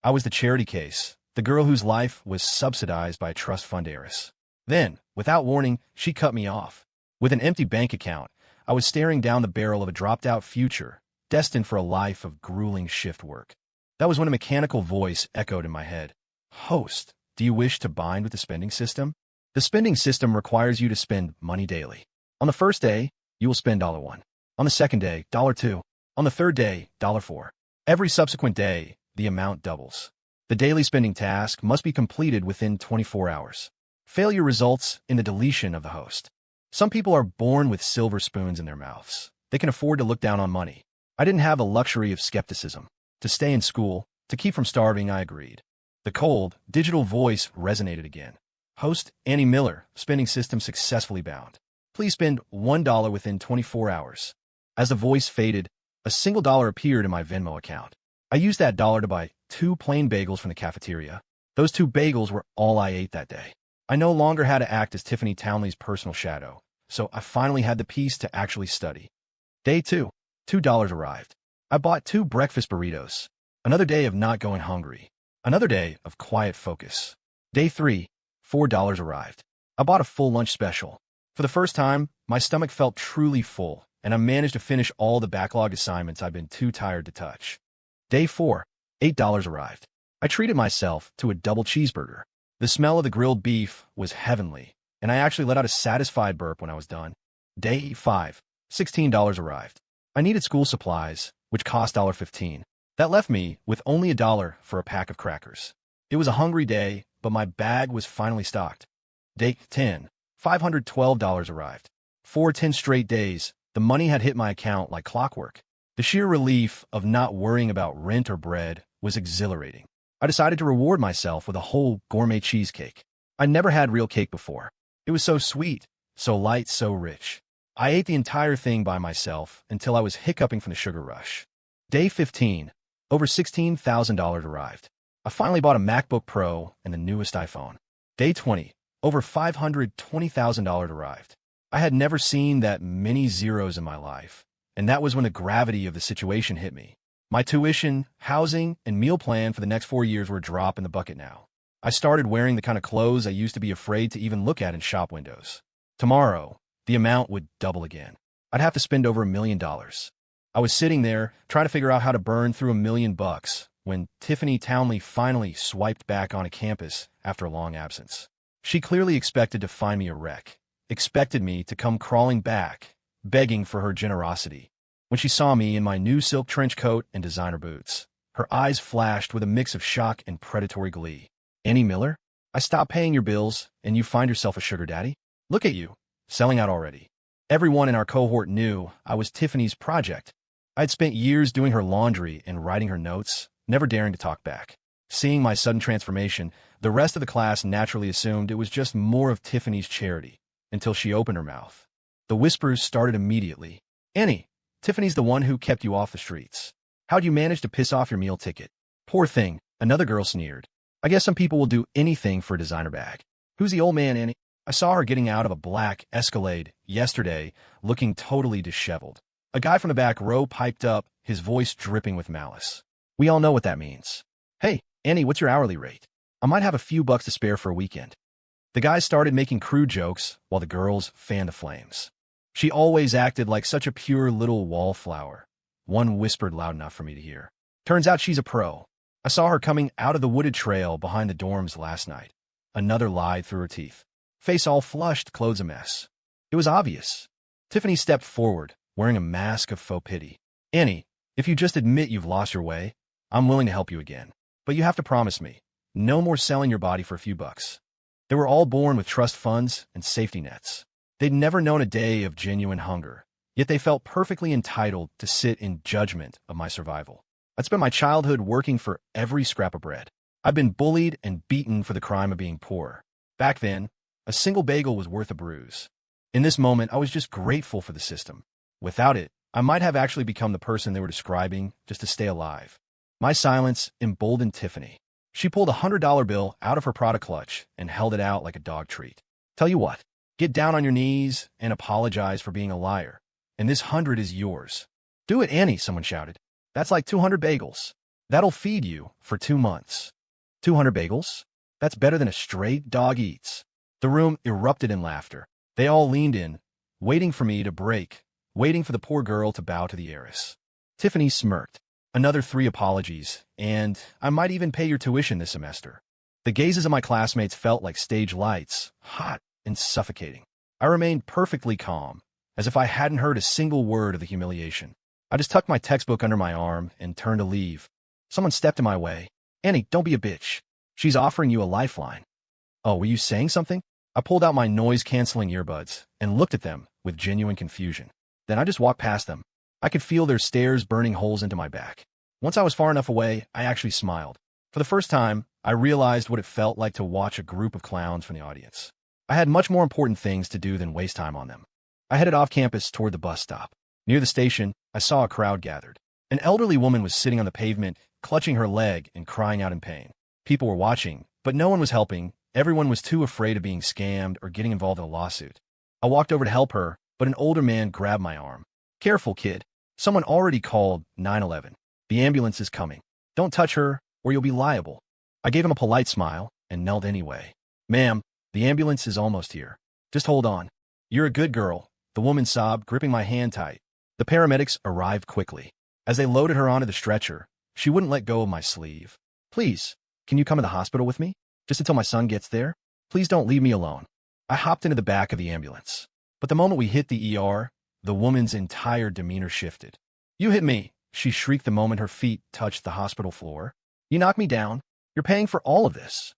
I was the charity case, the girl whose life was subsidized by a trust fund heiress. Then, without warning, she cut me off. With an empty bank account, I was staring down the barrel of a dropped-out future, destined for a life of grueling shift work. That was when a mechanical voice echoed in my head. Host, do you wish to bind with the spending system? The spending system requires you to spend money daily. On the first day, you will spend $1. On the second day, $2. On the third day, $4. Every subsequent day, the amount doubles. The daily spending task must be completed within 24 hours. Failure results in the deletion of the host. Some people are born with silver spoons in their mouths. They can afford to look down on money. I didn't have the luxury of skepticism. To stay in school, to keep from starving, I agreed. The cold, digital voice resonated again. Host Annie Miller, spending system successfully bound. Please spend $1 within 24 hours. As the voice faded, a single dollar appeared in my Venmo account. I used that dollar to buy 2 plain bagels from the cafeteria. Those 2 bagels were all I ate that day. I no longer had to act as Tiffany Townley's personal shadow, so I finally had the peace to actually study. Day 2, $2 arrived. I bought 2 breakfast burritos. Another day of not going hungry. Another day of quiet focus. Day 3, $4 arrived. I bought a full lunch special. For the first time, my stomach felt truly full, and I managed to finish all the backlog assignments I'd been too tired to touch. Day 4, $8 arrived. I treated myself to a double cheeseburger. The smell of the grilled beef was heavenly, and I actually let out a satisfied burp when I was done. Day 5, $16 arrived. I needed school supplies, which cost $15. That left me with only $1 for a pack of crackers. It was a hungry day, but my bag was finally stocked. Day 10, $512 arrived. For 10 straight days, the money had hit my account like clockwork. The sheer relief of not worrying about rent or bread was exhilarating. I decided to reward myself with a whole gourmet cheesecake. I never had real cake before. It was so sweet, so light, so rich. I ate the entire thing by myself until I was hiccuping from the sugar rush. Day 15, over $16,000 arrived. I finally bought a MacBook Pro and the newest iPhone. Day 20, over $520,000 arrived. I had never seen that many zeros in my life, and that was when the gravity of the situation hit me. My tuition, housing, and meal plan for the next 4 years were a drop in the bucket now. I started wearing the kind of clothes I used to be afraid to even look at in shop windows. Tomorrow, the amount would double again. I'd have to spend over $1 million. I was sitting there, trying to figure out how to burn through $1 million when Tiffany Townley finally swiped back onto campus after a long absence. She clearly expected to find me a wreck, expected me to come crawling back, begging for her generosity. When she saw me in my new silk trench coat and designer boots, her eyes flashed with a mix of shock and predatory glee. Annie Miller? I stopped paying your bills, and you find yourself a sugar daddy? Look at you, selling out already. Everyone in our cohort knew I was Tiffany's project. I'd spent years doing her laundry and writing her notes, never daring to talk back. Seeing my sudden transformation, the rest of the class naturally assumed it was just more of Tiffany's charity, until she opened her mouth. The whispers started immediately. Annie, Tiffany's the one who kept you off the streets. How'd you manage to piss off your meal ticket? Poor thing, another girl sneered. I guess some people will do anything for a designer bag. Who's the old man, Annie? I saw her getting out of a black Escalade yesterday, looking totally disheveled. A guy from the back row piped up, his voice dripping with malice. We all know what that means. Hey, Annie, what's your hourly rate? I might have a few bucks to spare for a weekend. The guy started making crude jokes while the girls fanned the flames. She always acted like such a pure little wallflower. One whispered loud enough for me to hear. Turns out she's a pro. I saw her coming out of the wooded trail behind the dorms last night. Another lied through her teeth. Face all flushed, clothes a mess. It was obvious. Tiffany stepped forward, wearing a mask of faux pity. Annie, if you just admit you've lost your way, I'm willing to help you again. But you have to promise me, no more selling your body for a few bucks. They were all born with trust funds and safety nets. They'd never known a day of genuine hunger, yet they felt perfectly entitled to sit in judgment of my survival. I'd spent my childhood working for every scrap of bread. I'd been bullied and beaten for the crime of being poor. Back then, a single bagel was worth a bruise. In this moment, I was just grateful for the system. Without it, I might have actually become the person they were describing just to stay alive. My silence emboldened Tiffany. She pulled $100 bill out of her Prada clutch and held it out like a dog treat. Tell you what, get down on your knees and apologize for being a liar. And this 100 is yours. Do it, Annie, someone shouted. That's like 200 bagels. That'll feed you for 2 months. 200 bagels? That's better than a straight dog eats. The room erupted in laughter. They all leaned in, waiting for me to break, waiting for the poor girl to bow to the heiress. Tiffany smirked. Another 3 apologies, and I might even pay your tuition this semester. The gazes of my classmates felt like stage lights, hot and suffocating. I remained perfectly calm, as if I hadn't heard a single word of the humiliation. I just tucked my textbook under my arm and turned to leave. Someone stepped in my way. Annie, don't be a bitch. She's offering you a lifeline. Oh, were you saying something? I pulled out my noise-canceling earbuds and looked at them with genuine confusion. Then I just walked past them. I could feel their stares burning holes into my back. Once I was far enough away, I actually smiled. For the first time, I realized what it felt like to watch a group of clowns from the audience. I had much more important things to do than waste time on them. I headed off campus toward the bus stop. Near the station, I saw a crowd gathered. An elderly woman was sitting on the pavement, clutching her leg and crying out in pain. People were watching, but no one was helping. Everyone was too afraid of being scammed or getting involved in a lawsuit. I walked over to help her, but an older man grabbed my arm. Careful, kid. Someone already called 911. The ambulance is coming. Don't touch her, or you'll be liable. I gave him a polite smile and knelt anyway. Ma'am, the ambulance is almost here. Just hold on. You're a good girl, the woman sobbed, gripping my hand tight. The paramedics arrived quickly. As they loaded her onto the stretcher, she wouldn't let go of my sleeve. Please, can you come to the hospital with me? Just until my son gets there? Please don't leave me alone. I hopped into the back of the ambulance. But the moment we hit the ER, the woman's entire demeanor shifted. You hit me, she shrieked the moment her feet touched the hospital floor. You knocked me down. You're paying for all of this.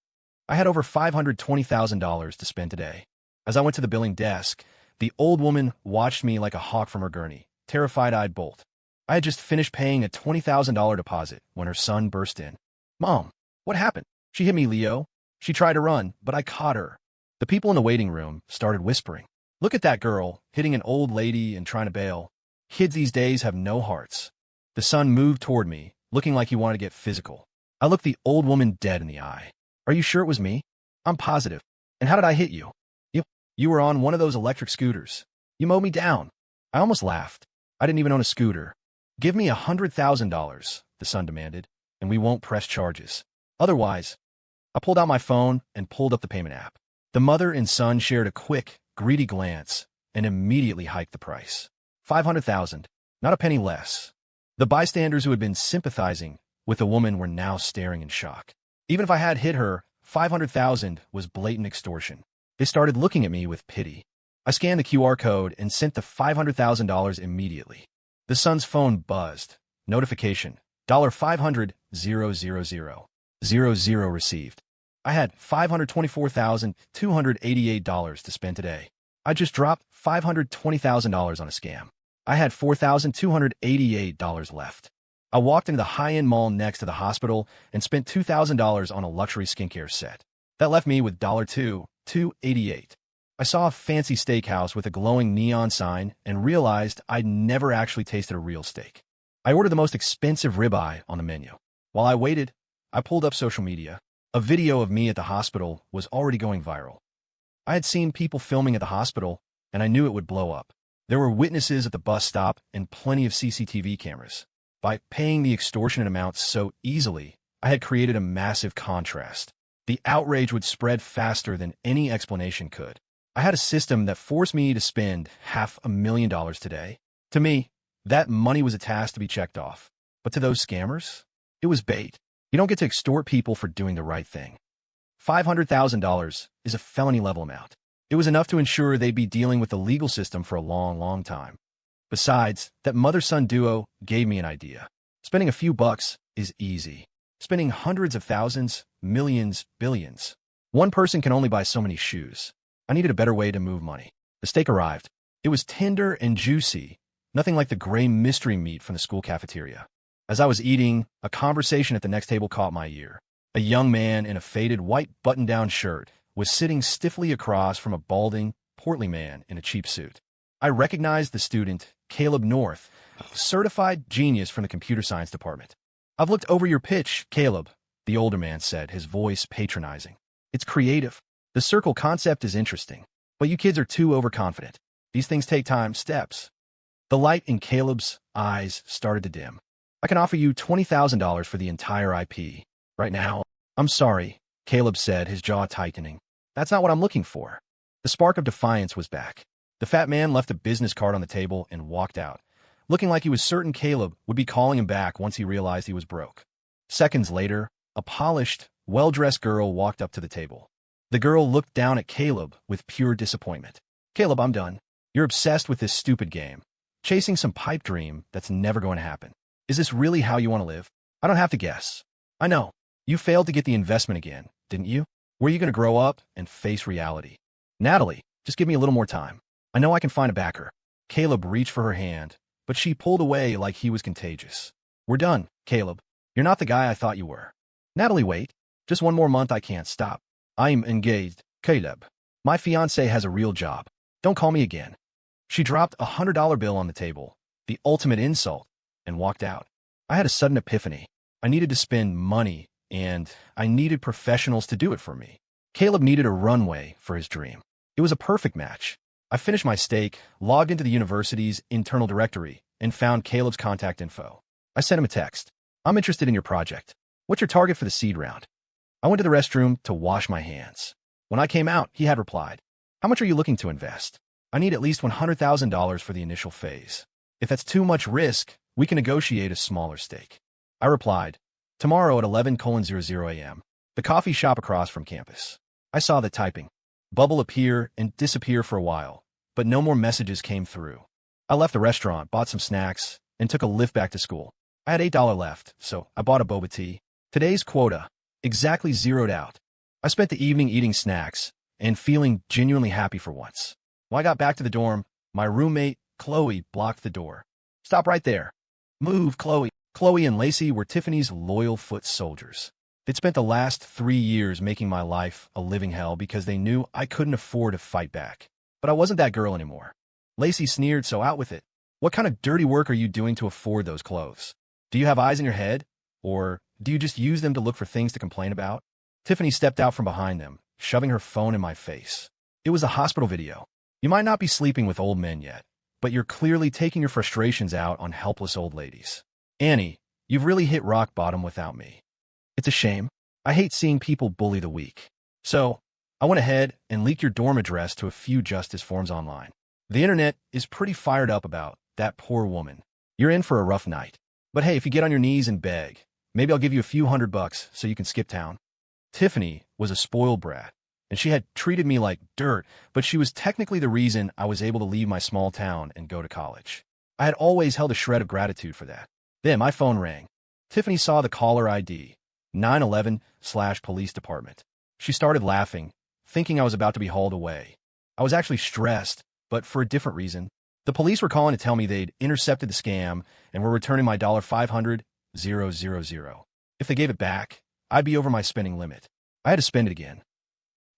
I had over $520,000 to spend today. As I went to the billing desk, the old woman watched me like a hawk from her gurney, terrified-eyed bolt. I had just finished paying a $20,000 deposit when her son burst in. Mom, what happened? She hit me, Leo. She tried to run, but I caught her. The people in the waiting room started whispering. Look at that girl, hitting an old lady and trying to bail. Kids these days have no hearts. The son moved toward me, looking like he wanted to get physical. I looked the old woman dead in the eye. Are you sure it was me? I'm positive. And how did I hit you? You were on one of those electric scooters. You mowed me down. I almost laughed. I didn't even own a scooter. Give me $100,000, the son demanded, and we won't press charges. Otherwise, I pulled out my phone and pulled up the payment app. The mother and son shared a quick, greedy glance and immediately hiked the price. $500,000, not a penny less. The bystanders who had been sympathizing with the woman were now staring in shock. Even if I had hit her, $500,000 was blatant extortion. They started looking at me with pity. I scanned the QR code and sent the $500,000 immediately. The son's phone buzzed. Notification. $500,000 received. I had $524,288 to spend today. I just dropped $520,000 on a scam. I had $4,288 left. I walked into the high-end mall next to the hospital and spent $2,000 on a luxury skincare set. That left me with $288. I saw a fancy steakhouse with a glowing neon sign and realized I'd never actually tasted a real steak. I ordered the most expensive ribeye on the menu. While I waited, I pulled up social media. A video of me at the hospital was already going viral. I had seen people filming at the hospital, and I knew it would blow up. There were witnesses at the bus stop and plenty of CCTV cameras. By paying the extortionate amounts so easily, I had created a massive contrast. The outrage would spread faster than any explanation could. I had a system that forced me to spend $500,000 today. To me, that money was a task to be checked off. But to those scammers, it was bait. You don't get to extort people for doing the right thing. $500,000 is a felony-level amount. It was enough to ensure they'd be dealing with the legal system for a long, long time. Besides, that mother-son duo gave me an idea. Spending a few bucks is easy. Spending hundreds of thousands, millions, billions. One person can only buy so many shoes. I needed a better way to move money. The steak arrived. It was tender and juicy, nothing like the gray mystery meat from the school cafeteria. As I was eating, a conversation at the next table caught my ear. A young man in a faded white button-down shirt was sitting stiffly across from a balding, portly man in a cheap suit. I recognized the student, Caleb North, a certified genius from the computer science department. I've looked over your pitch, Caleb, the older man said, his voice patronizing. It's creative. The circle concept is interesting, but you kids are too overconfident. These things take time, steps. The light in Caleb's eyes started to dim. I can offer you $20,000 for the entire IP. Right now. I'm sorry, Caleb said, his jaw tightening. That's not what I'm looking for. The spark of defiance was back. The fat man left a business card on the table and walked out, looking like he was certain Caleb would be calling him back once he realized he was broke. Seconds later, a polished, well-dressed girl walked up to the table. The girl looked down at Caleb with pure disappointment. Caleb, I'm done. You're obsessed with this stupid game, chasing some pipe dream that's never going to happen. Is this really how you want to live? I don't have to guess. I know. You failed to get the investment again, didn't you? Were you going to grow up and face reality? Natalie, just give me a little more time. I know I can find a backer. Caleb reached for her hand, but she pulled away like he was contagious. We're done, Caleb. You're not the guy I thought you were. Natalie, wait. Just one more month, I can't stop. I'm engaged, Caleb. My fiancé has a real job. Don't call me again. She dropped a $100 bill on the table, the ultimate insult, and walked out. I had a sudden epiphany. I needed to spend money, and I needed professionals to do it for me. Caleb needed a runway for his dream. It was a perfect match. I finished my steak, logged into the university's internal directory, and found Caleb's contact info. I sent him a text. I'm interested in your project. What's your target for the seed round? I went to the restroom to wash my hands. When I came out, he had replied, how much are you looking to invest? I need at least $100,000 for the initial phase. If that's too much risk, we can negotiate a smaller stake. I replied, tomorrow at 11:00 a.m., the coffee shop across from campus. I saw the typing bubble appear and disappear for a while, but no more messages came through. I left the restaurant, bought some snacks, and took a lift back to school. I had $8 left, so I bought a boba tea. Today's quota, exactly zeroed out. I spent the evening eating snacks and feeling genuinely happy for once. When I got back to the dorm, my roommate, Chloe, blocked the door. Stop right there. Move, Chloe. Chloe and Lacey were Tiffany's loyal foot soldiers. They'd spent the last 3 years making my life a living hell because they knew I couldn't afford to fight back. But I wasn't that girl anymore. Lacey sneered, so out with it. What kind of dirty work are you doing to afford those clothes? Do you have eyes in your head? Or do you just use them to look for things to complain about? Tiffany stepped out from behind them, shoving her phone in my face. It was a hospital video. You might not be sleeping with old men yet, but you're clearly taking your frustrations out on helpless old ladies. Annie, you've really hit rock bottom without me. It's a shame. I hate seeing people bully the weak. So, I went ahead and leaked your dorm address to a few justice forms online. The internet is pretty fired up about that poor woman. You're in for a rough night. But hey, if you get on your knees and beg, maybe I'll give you a few $100 so you can skip town. Tiffany was a spoiled brat, and she had treated me like dirt, but she was technically the reason I was able to leave my small town and go to college. I had always held a shred of gratitude for that. Then my phone rang. Tiffany saw the caller ID, 911/police department. She started laughing, thinking I was about to be hauled away. I was actually stressed, but for a different reason. The police were calling to tell me they'd intercepted the scam and were returning my $500,000. If they gave it back, I'd be over my spending limit. I had to spend it again.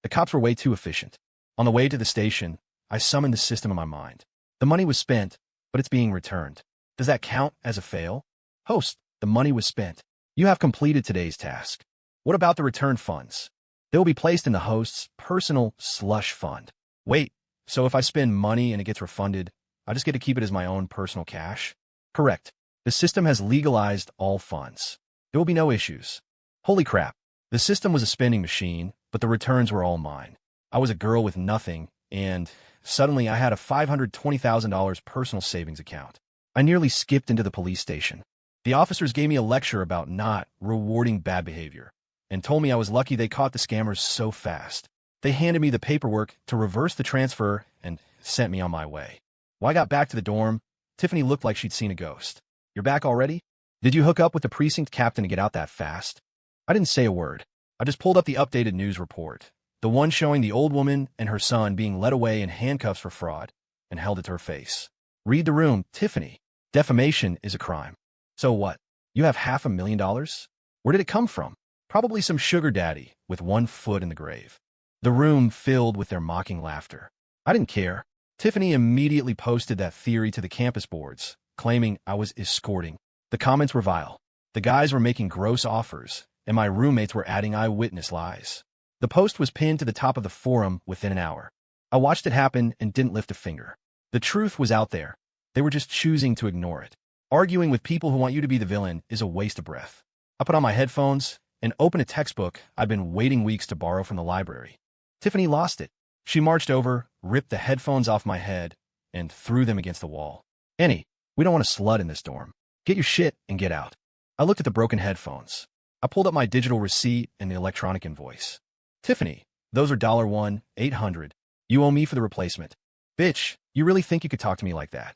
The cops were way too efficient. On the way to the station, I summoned the system in my mind. The money was spent, but it's being returned. Does that count as a fail? Host, the money was spent. You have completed today's task. What about the return funds? They will be placed in the host's personal slush fund. Wait, so if I spend money and it gets refunded, I just get to keep it as my own personal cash? Correct. The system has legalized all funds. There will be no issues. Holy crap. The system was a spending machine, but the returns were all mine. I was a girl with nothing, and suddenly I had a $520,000 personal savings account. I nearly skipped into the police station. The officers gave me a lecture about not rewarding bad behavior, and told me I was lucky they caught the scammers so fast. They handed me the paperwork to reverse the transfer and sent me on my way. When I got back to the dorm, Tiffany looked like she'd seen a ghost. You're back already? Did you hook up with the precinct captain to get out that fast? I didn't say a word. I just pulled up the updated news report, the one showing the old woman and her son being led away in handcuffs for fraud, and held it to her face. Read the room, Tiffany. Defamation is a crime. So what? You have $500,000? Where did it come from? Probably some sugar daddy with one foot in the grave. The room filled with their mocking laughter. I didn't care. Tiffany immediately posted that theory to the campus boards, claiming I was escorting. The comments were vile. The guys were making gross offers, and my roommates were adding eyewitness lies. The post was pinned to the top of the forum within an hour. I watched it happen and didn't lift a finger. The truth was out there. They were just choosing to ignore it. Arguing with people who want you to be the villain is a waste of breath. I put on my headphones and opened a textbook I'd been waiting weeks to borrow from the library. Tiffany lost it. She marched over, ripped the headphones off my head, and threw them against the wall. Annie, we don't want a slut in this dorm. Get your shit and get out. I looked at the broken headphones. I pulled up my digital receipt and the electronic invoice. Tiffany, those are $1,800. You owe me for the replacement. Bitch, you really think you could talk to me like that?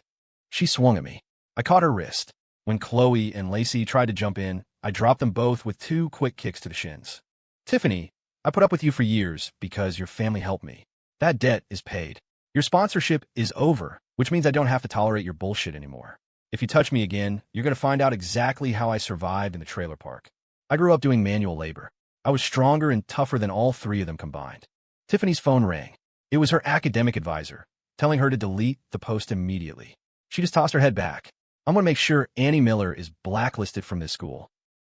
She swung at me. I caught her wrist. When Chloe and Lacey tried to jump in, I dropped them both with 2 quick kicks to the shins. Tiffany, I put up with you for years because your family helped me. That debt is paid. Your sponsorship is over, which means I don't have to tolerate your bullshit anymore. If you touch me again, you're going to find out exactly how I survived in the trailer park. I grew up doing manual labor. I was stronger and tougher than all 3 of them combined. Tiffany's phone rang. It was her academic advisor, telling her to delete the post immediately. She just tossed her head back. I'm going to make sure Annie Miller is blacklisted from this school.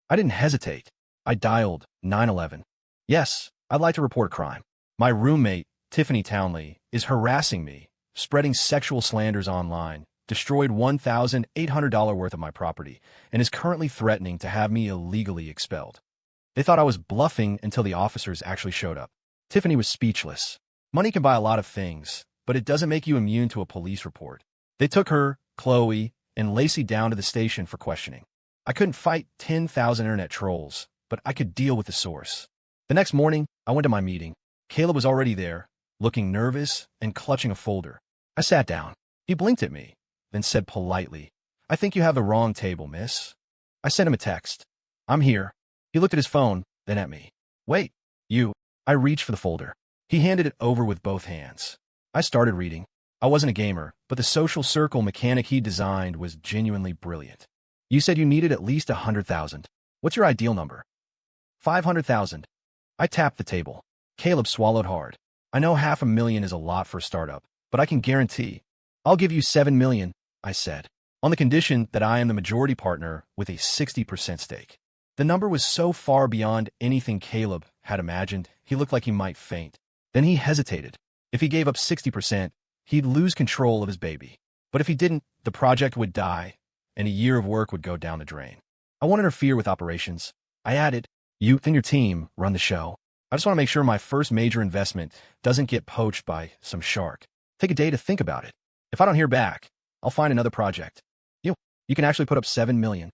I didn't hesitate. I dialed 911. Yes, I'd like to report a crime. My roommate, Tiffany Townley, is harassing me, spreading sexual slanders online, destroyed $1,800 worth of my property, and is currently threatening to have me illegally expelled. They thought I was bluffing until the officers actually showed up. Tiffany was speechless. Money can buy a lot of things, but it doesn't make you immune to a police report. They took her, Chloe, and Lacey down to the station for questioning. I couldn't fight 10,000 internet trolls, but I could deal with the source. The next morning, I went to my meeting. Caleb was already there, looking nervous and clutching a folder. I sat down. He blinked at me, then said politely, "I think you have the wrong table, miss." I sent him a text. "I'm here." He looked at his phone, then at me. "Wait, you." I reached for the folder. He handed it over with both hands. I started reading. I wasn't a gamer, but the social circle mechanic he designed was genuinely brilliant. "You said you needed at least 100,000. What's your ideal number?" 500,000. I tapped the table. Caleb swallowed hard. "I know $500,000 is a lot for a startup, but I can guarantee. I'll give you 7 million, I said, on the condition that I am the majority partner with a 60% stake. The number was so far beyond anything Caleb had imagined, he looked like he might faint. Then he hesitated. If he gave up 60%, he'd lose control of his baby. But if he didn't, the project would die, and a year of work would go down the drain. I won't interfere with operations. I added, "You and your team run the show. I just want to make sure my first major investment doesn't get poached by some shark. Take a day to think about it. If I don't hear back, I'll find another project. You can actually put up 7 million.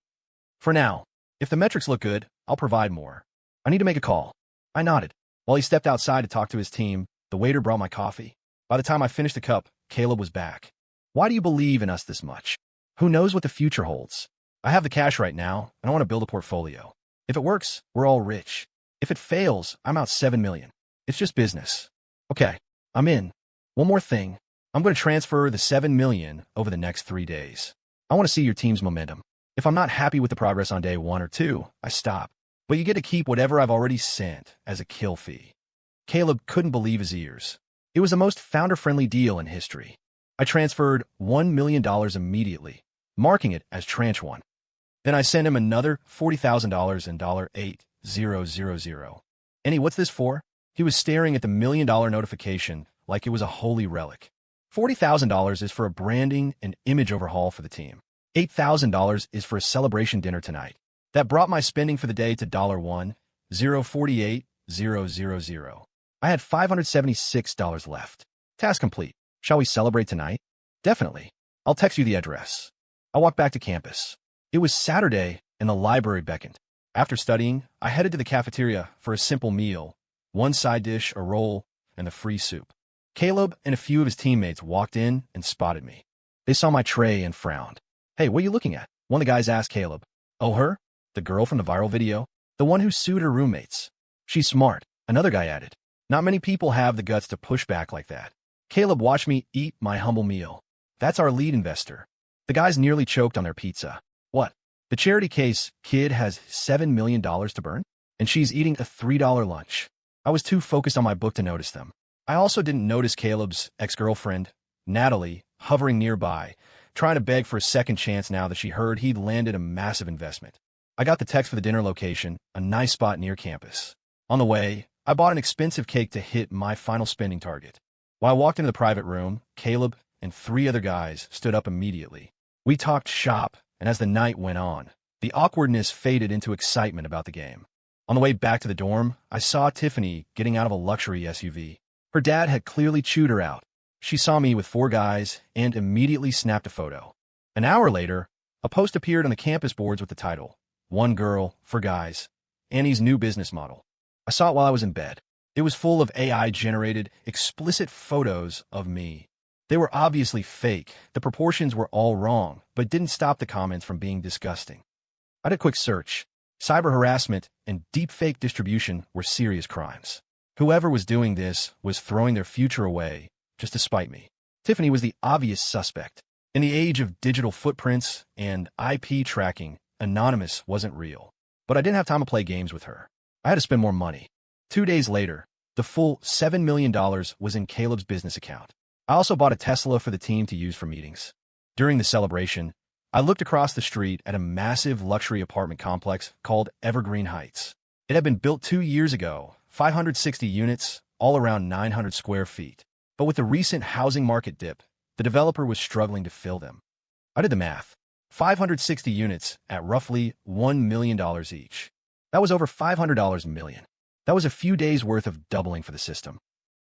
For now, if the metrics look good, I'll provide more. I need to make a call." I nodded. While he stepped outside to talk to his team, the waiter brought my coffee. By the time I finished the cup, Caleb was back. "Why do you believe in us this much? Who knows what the future holds? I have the cash right now, and I want to build a portfolio. If it works, we're all rich. If it fails, I'm out 7 million. It's just business." "Okay, I'm in. One more thing. I'm going to transfer the 7 million over the next 3 days. I want to see your team's momentum. If I'm not happy with the progress on day 1 or 2, I stop. But you get to keep whatever I've already sent as a kill fee." Caleb couldn't believe his ears. It was the most founder-friendly deal in history. I transferred $1 million immediately, marking it as tranche 1. Then I sent him another $40,000 in $8,000. "Annie, what's this for?" He was staring at the $1 million notification like it was a holy relic. $40,000 is for a branding and image overhaul for the team. $8,000 is for a celebration dinner tonight. That brought my spending for the day to $1,048,000. I had $576 left. Task complete. Shall we celebrate tonight? Definitely. I'll text you the address. I walked back to campus. It was Saturday, and the library beckoned. After studying, I headed to the cafeteria for a simple meal, 1 side dish, a roll, and the free soup. Caleb and a few of his teammates walked in and spotted me. They saw my tray and frowned. "Hey, what are you looking at?" One of the guys asked Caleb. "Oh, her? The girl from the viral video? The one who sued her roommates. She's smart," another guy added. Not many people have the guts to push back like that. Caleb watched me eat my humble meal. "That's our lead investor." The guys nearly choked on their pizza. "What? The charity case kid has $7 million to burn? And she's eating a $3 lunch." I was too focused on my book to notice them. I also didn't notice Caleb's ex-girlfriend, Natalie, hovering nearby, trying to beg for a second chance now that she heard he'd landed a massive investment. I got the text for the dinner location, a nice spot near campus. On the way, I bought an expensive cake to hit my final spending target. While I walked into the private room, Caleb and 3 other guys stood up immediately. We talked shop and as the night went on, the awkwardness faded into excitement about the game. On the way back to the dorm, I saw Tiffany getting out of a luxury SUV. Her dad had clearly chewed her out. She saw me with 4 guys and immediately snapped a photo. An hour later, a post appeared on the campus boards with the title, "One Girl, 4 Guys, Annie's New Business Model." I saw it while I was in bed. It was full of AI-generated, explicit photos of me. They were obviously fake. The proportions were all wrong, but didn't stop the comments from being disgusting. I did a quick search. Cyber harassment and deepfake distribution were serious crimes. Whoever was doing this was throwing their future away just to spite me. Tiffany was the obvious suspect. In the age of digital footprints and IP tracking, anonymous wasn't real. But I didn't have time to play games with her. I had to spend more money. 2 days later, the full $7 million was in Caleb's business account. I also bought a Tesla for the team to use for meetings. During the celebration, I looked across the street at a massive luxury apartment complex called Evergreen Heights. It had been built 2 years ago, 560 units, all around 900 square feet. But with the recent housing market dip, the developer was struggling to fill them. I did the math. 560 units at roughly $1 million each. That was over $500 million. That was a few days' worth of doubling for the system.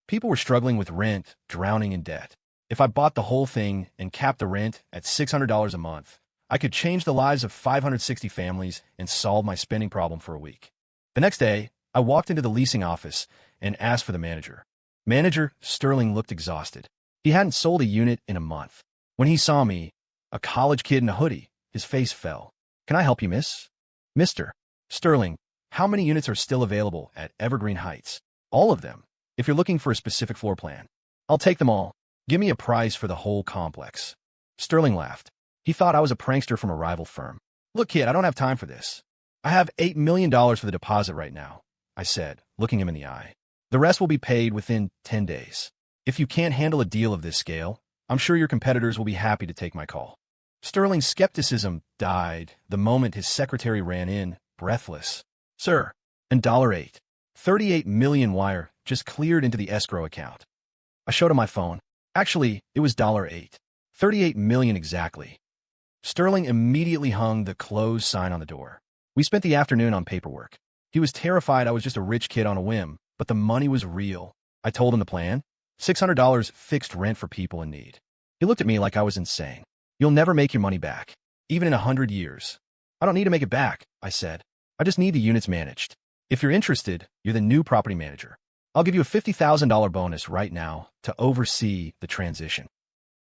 People were struggling with rent, drowning in debt. If I bought the whole thing and capped the rent at $600 a month, I could change the lives of 560 families and solve my spending problem for a week. The next day, I walked into the leasing office and asked for the manager. Manager Sterling looked exhausted. He hadn't sold a unit in a month. When he saw me, a college kid in a hoodie, his face fell. "Can I help you, miss?" "Mr. Sterling, how many units are still available at Evergreen Heights?" "All of them. If you're looking for a specific floor plan, I'll take them all. Give me a price for the whole complex." Sterling laughed. He thought I was a prankster from a rival firm. "Look, kid, I don't have time for this. I have $8 million for the deposit right now," I said, looking him in the eye. "The rest will be paid within 10 days. If you can't handle a deal of this scale, I'm sure your competitors will be happy to take my call." Sterling's skepticism died the moment his secretary ran in, breathless. "Sir, and $8. 38 million wire just cleared into the escrow account." I showed him my phone. Actually, it was $8. 38 million exactly. Sterling immediately hung the close sign on the door. We spent the afternoon on paperwork. He was terrified I was just a rich kid on a whim, but the money was real. I told him the plan. $600 fixed rent for people in need. He looked at me like I was insane. "You'll never make your money back, even in 100 years. "I don't need to make it back," I said. "I just need the units managed. If you're interested, you're the new property manager. I'll give you a $50,000 bonus right now to oversee the transition."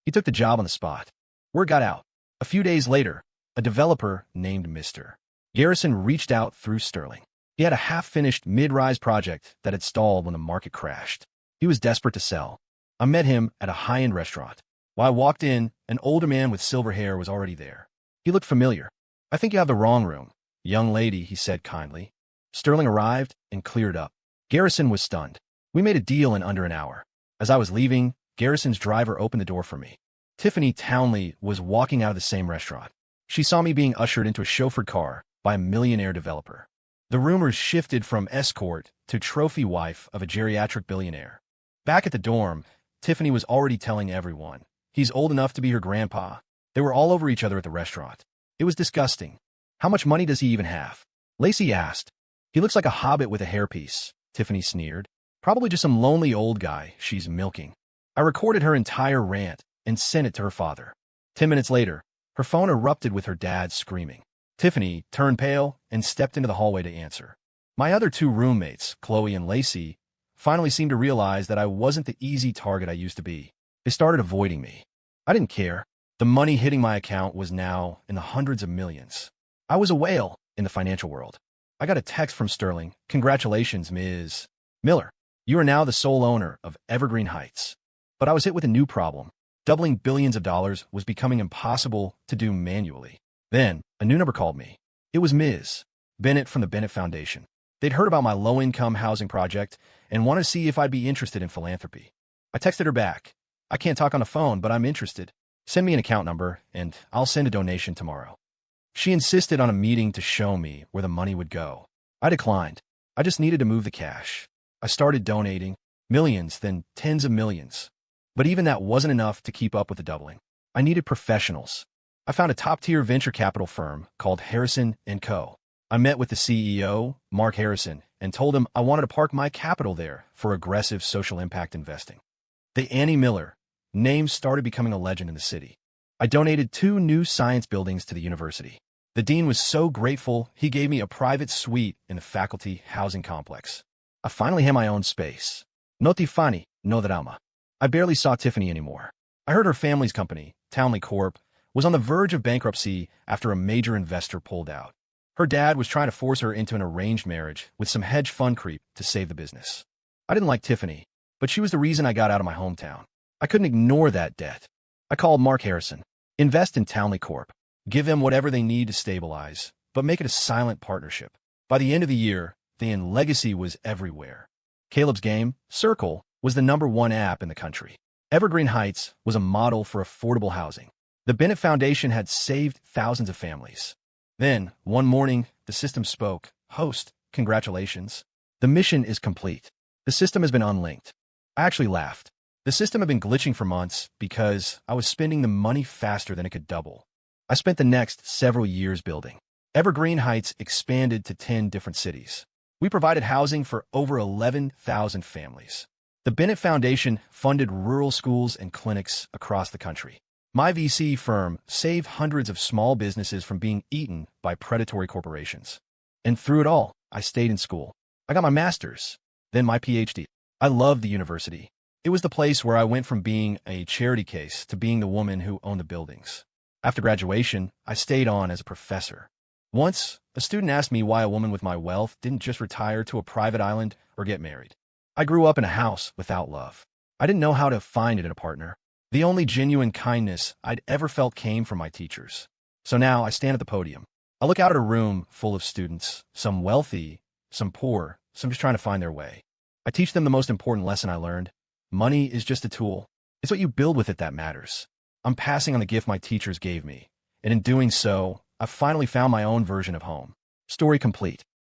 He took the job on the spot. Word got out. A few days later, a developer named Mr. Garrison reached out through Sterling. He had a half-finished mid-rise project that had stalled when the market crashed. He was desperate to sell. I met him at a high-end restaurant. While I walked in, an older man with silver hair was already there. He looked familiar. "I think you have the wrong room, young lady," he said kindly. Sterling arrived and cleared up. Garrison was stunned. We made a deal in under an hour. As I was leaving, Garrison's driver opened the door for me. Tiffany Townley was walking out of the same restaurant. She saw me being ushered into a chauffeured car by a millionaire developer. The rumors shifted from escort to trophy wife of a geriatric billionaire. Back at the dorm, Tiffany was already telling everyone. "He's old enough to be her grandpa." They were all over each other at the restaurant. It was disgusting. "How much money does he even have?" Lacey asked. "He looks like a hobbit with a hairpiece," Tiffany sneered. "Probably just some lonely old guy she's milking." I recorded her entire rant and sent it to her father. 10 minutes later, her phone erupted with her dad screaming. Tiffany turned pale and stepped into the hallway to answer. My other 2 roommates, Chloe and Lacey, finally seemed to realize that I wasn't the easy target I used to be. They started avoiding me. I didn't care. The money hitting my account was now in the hundreds of millions. I was a whale in the financial world. I got a text from Sterling. "Congratulations, Ms. Miller. You are now the sole owner of Evergreen Heights." But I was hit with a new problem. Doubling billions of dollars was becoming impossible to do manually. Then, a new number called me. It was Ms. Bennett from the Bennett Foundation. They'd heard about my low-income housing project and wanted to see if I'd be interested in philanthropy. I texted her back. "I can't talk on the phone, but I'm interested. Send me an account number, and I'll send a donation tomorrow." She insisted on a meeting to show me where the money would go. I declined. I just needed to move the cash. I started donating. Millions, then tens of millions. But even that wasn't enough to keep up with the doubling. I needed professionals. I found a top-tier venture capital firm called Harrison & Co. I met with the CEO, Mark Harrison, and told him I wanted to park my capital there for aggressive social impact investing. The Annie Miller name started becoming a legend in the city. I donated 2 new science buildings to the university. The dean was so grateful, he gave me a private suite in the faculty housing complex. I finally had my own space. No Tiffany, no drama. I barely saw Tiffany anymore. I heard her family's company, Townley Corp., was on the verge of bankruptcy after a major investor pulled out. Her dad was trying to force her into an arranged marriage with some hedge fund creep to save the business. I didn't like Tiffany, but she was the reason I got out of my hometown. I couldn't ignore that debt. I called Mark Harrison. Invest in Townley Corp. Give them whatever they need to stabilize, but make it a silent partnership. By the end of the year, the legacy was everywhere. Caleb's Game, Circle, was the #1 app in the country. Evergreen Heights was a model for affordable housing. The Bennett Foundation had saved thousands of families. Then, one morning, the system spoke. Host, congratulations. The mission is complete. The system has been unlinked. I actually laughed. The system had been glitching for months because I was spending the money faster than it could double. I spent the next several years building. Evergreen Heights expanded to 10 different cities. We provided housing for over 11,000 families. The Bennett Foundation funded rural schools and clinics across the country. My VC firm saved hundreds of small businesses from being eaten by predatory corporations. And through it all, I stayed in school. I got my master's, then my PhD. I loved the university. It was the place where I went from being a charity case to being the woman who owned the buildings. After graduation, I stayed on as a professor. Once, a student asked me why a woman with my wealth didn't just retire to a private island or get married. I grew up in a house without love. I didn't know how to find it in a partner. The only genuine kindness I'd ever felt came from my teachers. So now I stand at the podium. I look out at a room full of students, some wealthy, some poor, some just trying to find their way. I teach them the most important lesson I learned. Money is just a tool. It's what you build with it that matters. I'm passing on the gift my teachers gave me, and in doing so, I've finally found my own version of home. Story complete.